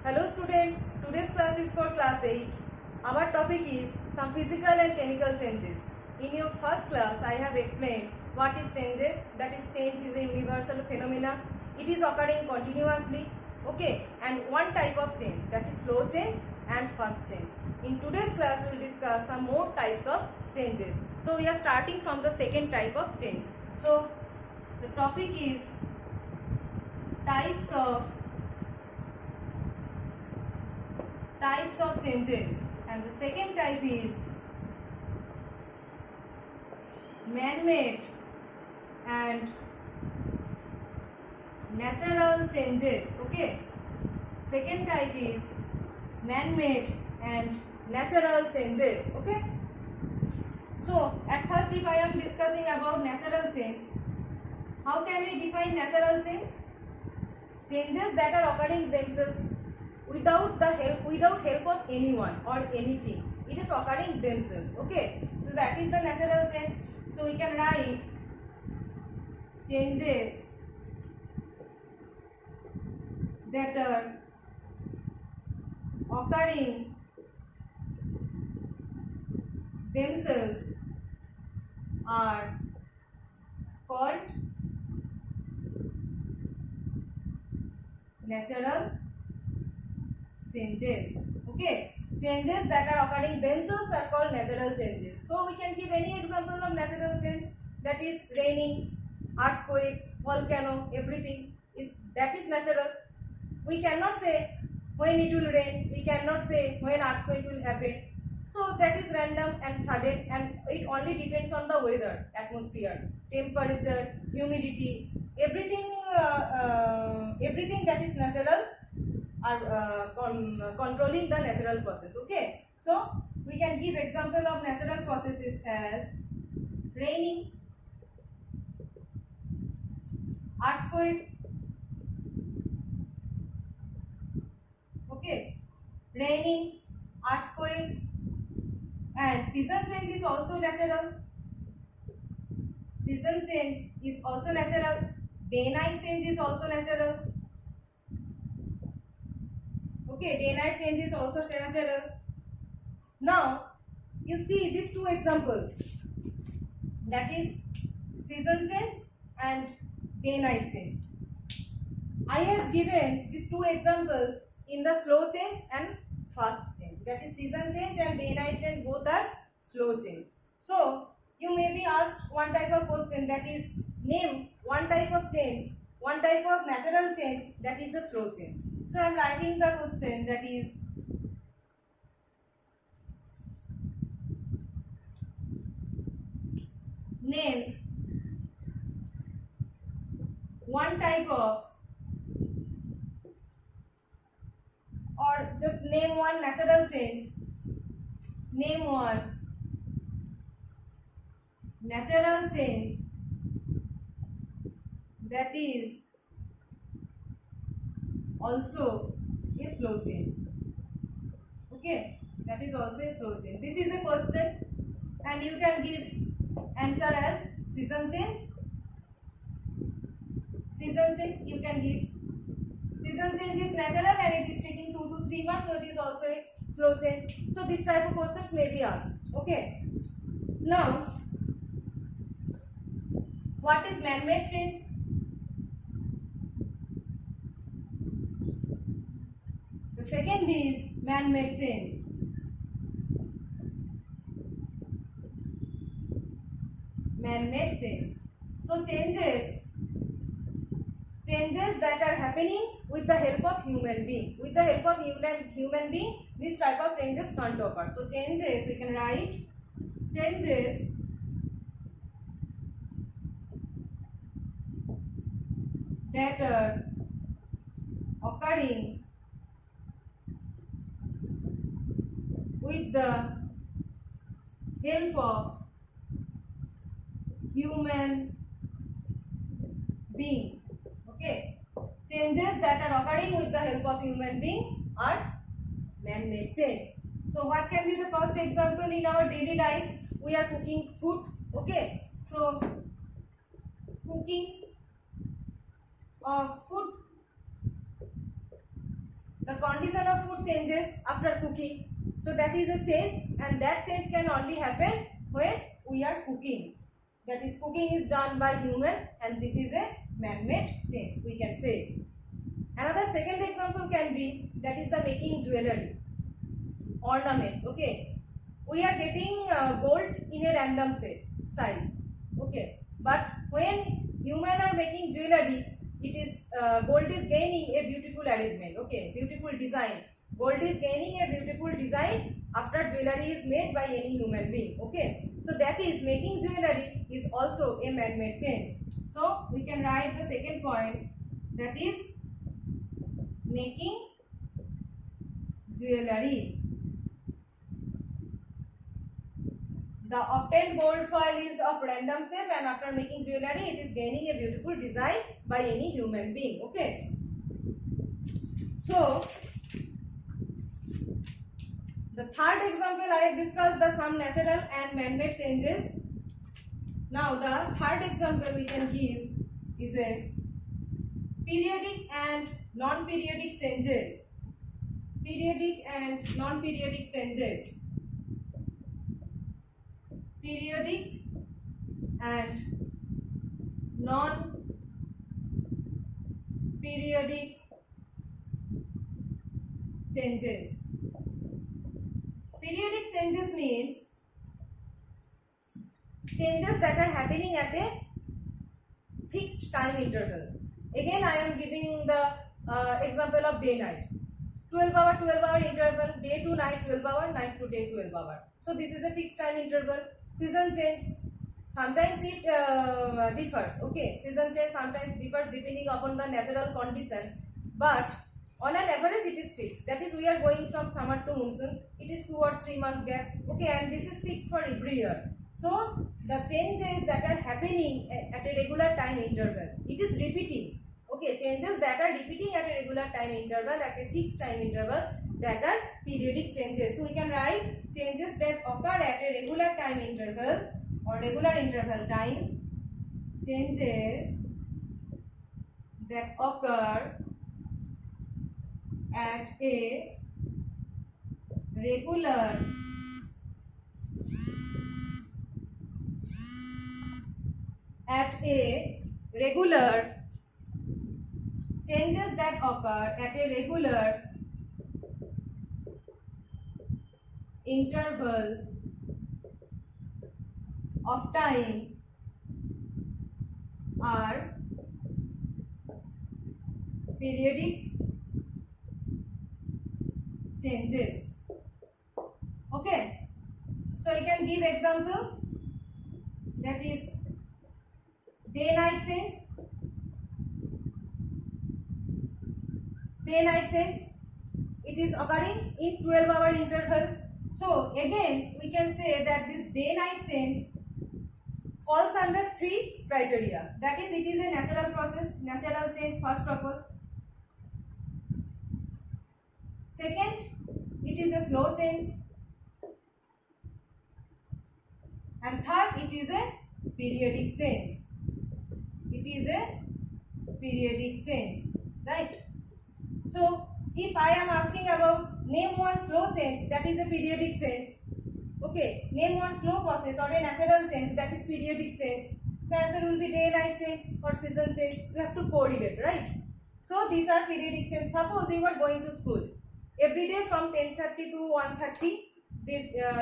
Hello students, today's class is for class 8. Our topic is some physical and chemical changes. In your first class, I have explained what is changes. That is, change is a universal phenomena. It is occurring continuously. Okay, and one type of change, that is slow change and fast change. In today's class, we will discuss some more types of changes. So we are starting from the second type of change. So the topic is types of changes, and the second type is man-made and natural changes. Okay, second type is man-made and natural changes. Okay, so at first, if I am discussing about natural change, how can we define natural change? Changes that are occurring themselves without help of anyone or anything. It is occurring themselves. Okay, so that is the natural change. So we can write changes that are occurring themselves are called natural changes. Okay, changes that are occurring themselves are called natural changes. So we can give any example of natural change, that is raining, earthquake, volcano, everything that is natural. We cannot say when it will rain, we cannot say when earthquake will happen. So that is random and sudden, and it only depends on the weather, atmosphere, temperature, humidity, everything that is natural are controlling the natural process. Okay, so we can give example of natural processes as raining, earthquake. Okay, raining, earthquake, and season change is also natural. Season change is also natural. Day-night change is also natural. Okay, day-night change is also natural. Now, you see these two examples, that is season change and day-night change. I have given these two examples in the slow change and fast change. That is season change and day-night change, both are slow change. So, you may be asked one type of question, that is name one type of change, one type of natural change, that is a slow change. So I am writing the question, that is name one type of, or just name one natural change, name one natural change that is also a slow change. Okay, that is also a slow change. This is a question, and you can give answer as season change. Season change you can give. Season change is natural and it is taking 2 to 3 months, so it is also a slow change. So this type of questions may be asked. Okay. Now, what is man-made change? The second is man-made change. Man-made change. So changes that are happening with the help of human being. With the help of human being, this type of changes can't occur. So changes, we can write changes that are occurring with the help of human being. Okay, changes that are occurring with the help of human being are man-made change. So what can be the first example in our daily life? We are cooking food. Okay, so cooking of food the condition of food changes after cooking. So that is a change, and that change can only happen when we are cooking. That is, cooking is done by human, and this is a man-made change, we can say. Another second example can be, that is the making jewelry, ornaments. Okay, we are getting gold in a random size. Okay, but when human are making jewelry, it is gold is gaining a beautiful arrangement. Okay, beautiful design. Gold is gaining a beautiful design after jewelry is made by any human being. Okay, so that is, making jewelry is also a man-made change. So we can write the second point, that is making jewelry. The obtained gold foil is of random shape, and after making jewelry, it is gaining a beautiful design by any human being. Okay. So the third example, I have discussed the some natural and man-made changes. Now the third example we can give is a periodic and non-periodic changes. Periodic and non-periodic changes. Periodic and non-periodic changes. Periodic changes means changes that are happening at a fixed time interval. Again, I am giving the example of day-night. 12-hour interval, day to night 12 hour, night to day 12 hour. So this is a fixed time interval. Season change, sometimes it differs. Okay, season change sometimes differs depending upon the natural condition, but on an average it is fixed. That is, we are going from summer to monsoon, it is 2 or 3 months gap. Okay, and this is fixed for every year. So the changes that are happening at a regular time interval, it is repeating. Okay, changes that are repeating at a regular time interval, at a fixed time interval, that are periodic changes. So we can write changes that occur at a regular time interval or regular interval time. Changes that occur at a regular changes that occur at a regular interval of time are periodic changes. Okay, so I can give example, that is day-night change. Day-night change, it is occurring in 12-hour interval. So again we can say that this day-night change falls under 3 criteria. That is, it is a natural process, natural change first of all. Second, it is a slow change. And third, it is a periodic change. It is a periodic change, right? So if I am asking about name one slow change, that is a periodic change. Okay, name one slow process or a natural change, that is periodic change. The answer will be day-night change or season change. You have to correlate, right? So these are periodic change. Suppose you are going to school every day from 10:30 to 1:30.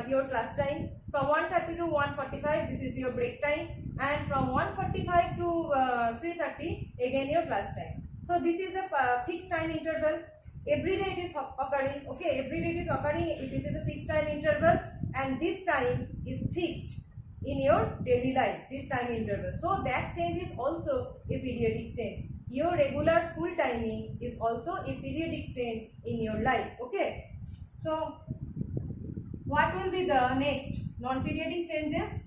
Your class time. From 1:30 to 1:45, this is your break time, and from 1:45 to 3:30 again your class time. So this is a fixed time interval. Every day it is occurring. Okay, every day it is occurring. This is a fixed time interval, and this time is fixed in your daily life. This time interval. So that change is also a periodic change. Your regular school timing is also a periodic change in your life. Okay. So what will be the next? Non-periodic changes.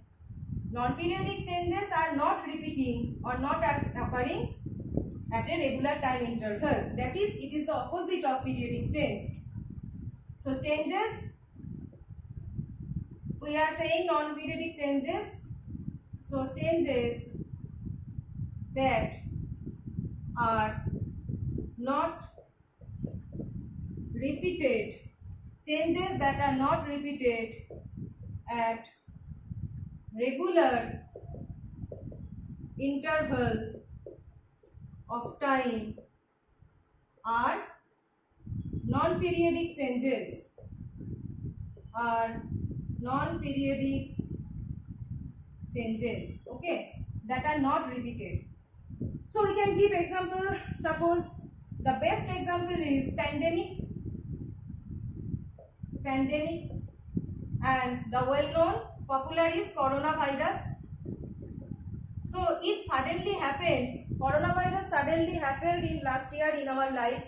Non-periodic changes are not repeating or not occurring at a regular time interval. That is, it is the opposite of periodic change. So changes, we are saying non-periodic changes. So changes that are not repeated, changes that are not repeated at regular interval of time are non-periodic changes, are non-periodic changes, okay, that are not repeated. So we can give example. Suppose the best example is pandemic, and the well-known popular is coronavirus. So it suddenly happened, coronavirus suddenly happened in last year in our life.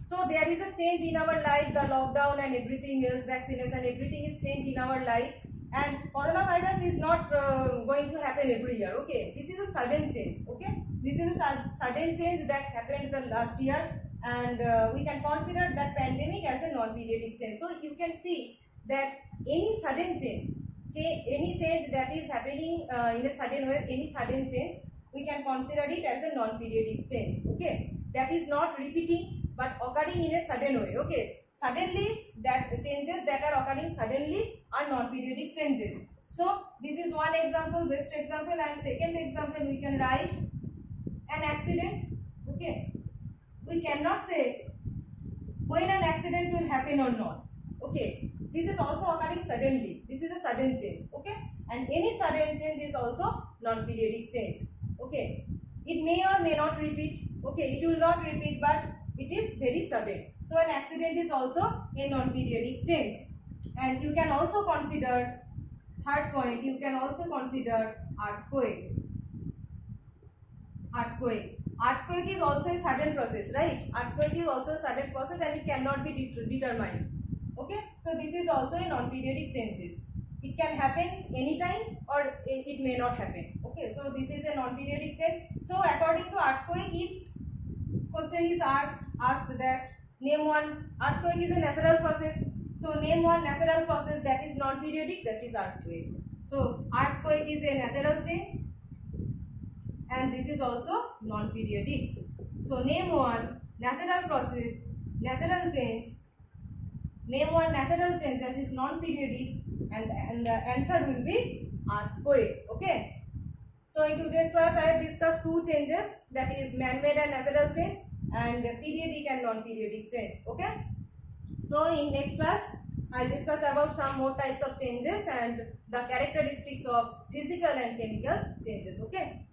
So there is a change in our life, the lockdown and everything else, vaccination, everything is changed in our life, and coronavirus is not going to happen every year, okay. This is a sudden change, okay. This is a sudden change that happened the last year, and we can consider that pandemic as a non-periodic change. So you can see that any sudden change, any change that is happening in a sudden way, any sudden change, we can consider it as a non-periodic change, okay. That is not repeating but occurring in a sudden way, okay. Suddenly, that changes that are occurring suddenly are non-periodic changes. So this is one example, best example, and second example we can write an accident, okay. We cannot say when an accident will happen or not, okay. This is also occurring suddenly, this is a sudden change, okay, and any sudden change is also non-periodic change, okay. It may or may not repeat, okay, it will not repeat, but it is very sudden. So an accident is also a non-periodic change. And you can also consider, third point, you can also consider earthquake. Earthquake is also a sudden process, right? Earthquake is also a sudden process and it cannot be determined, okay. So this is also a non-periodic changes. It can happen anytime or it may not happen, okay. So this is a non-periodic change. So according to earthquake, if question is asked that name one, earthquake is a natural process, so name one natural process that is non-periodic, that is earthquake. So earthquake is a natural change and this is also non-periodic. So name one natural process, natural change, name one natural change that is non-periodic, and the answer will be earthquake, okay. So in today's class I have discussed two changes, that is man-made and natural change, and periodic and non-periodic change, okay. So in next class I'll discuss about some more types of changes and the characteristics of physical and chemical changes, okay.